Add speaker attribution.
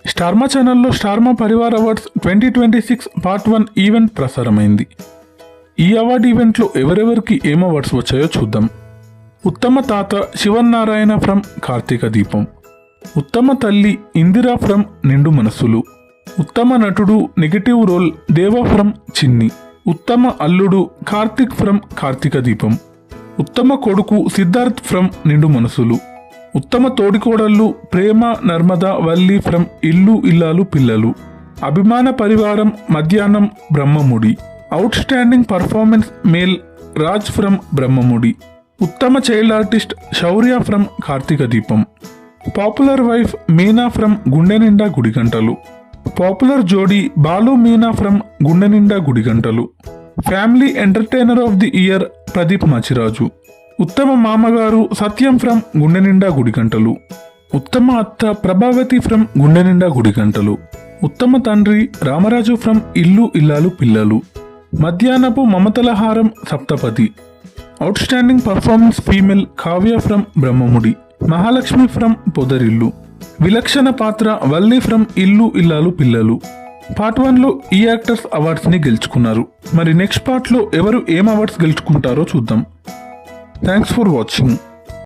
Speaker 1: స్టార్మా ఛానల్లో Star Maa Parivaar awards 2026 part 1 event ప్రసారమైంది. ఈ అవార్డు ఈవెంట్లో ఎవరెవరికి ఏం అవార్డ్స్ వచ్చాయో చూద్దాం. ఉత్తమ తాత శివన్నారాయణ ఫ్రమ్ కార్తీక దీపం, ఉత్తమ తల్లి ఇందిరా ఫ్రమ్ నిండు మనసులు, ఉత్తమ నటుడు నెగటివ్ రోల్ దేవా ఫ్రమ్ చిన్ని, ఉత్తమ అల్లుడు కార్తిక్ ఫ్రమ్ కార్తీక దీపం, ఉత్తమ కొడుకు సిద్ధార్థ్ ఫ్రమ్ నిండు మనసులు, ఉత్తమ తోడికోడళ్ళు ప్రేమ నర్మద వల్లి ఫ్రమ్ ఇల్లు ఇల్లాలు పిల్లలు, అభిమాన పరివారం మధ్యాహ్నం Brahmamudi, outstanding performance male Raj from Brahmamudi, ఉత్తమ child artist Shourya from Karthika Deepam, popular wife Meena from Gunde Ninda Gudigantalu, popular జోడీ Balu Meena from Gunde Ninda Gudigantalu, family entertainer of the year Pradeep Machiraju, ఉత్తమ మామగారు సత్యం ఫ్రమ్ గుండె నిండా గుడిగంటలు, ఉత్తమ అత్త ప్రభావతి ఫ్రమ్ గుండె నిండా గుడిగంటలు, ఉత్తమ తండ్రి రామరాజు ఫ్రమ్ ఇల్లు ఇల్లాలు పిల్లలు, మధ్యాహ్నపు మమతలహారం Saptapadi, outstanding performance female Kavya from Brahmamudi, Mahalakshmi from Podarillu, విలక్షణ పాత్ర వల్లి ఫ్రమ్ ఇల్లు ఇల్లాలు పిల్లలు. పార్ట్ 1లో ఈ యాక్టర్స్ అవార్డ్స్ని గెలుచుకున్నారు. మరి నెక్స్ట్ పార్ట్లో ఎవరు ఏం అవార్డ్స్ గెలుచుకుంటారో చూద్దాం. Thanks for watching.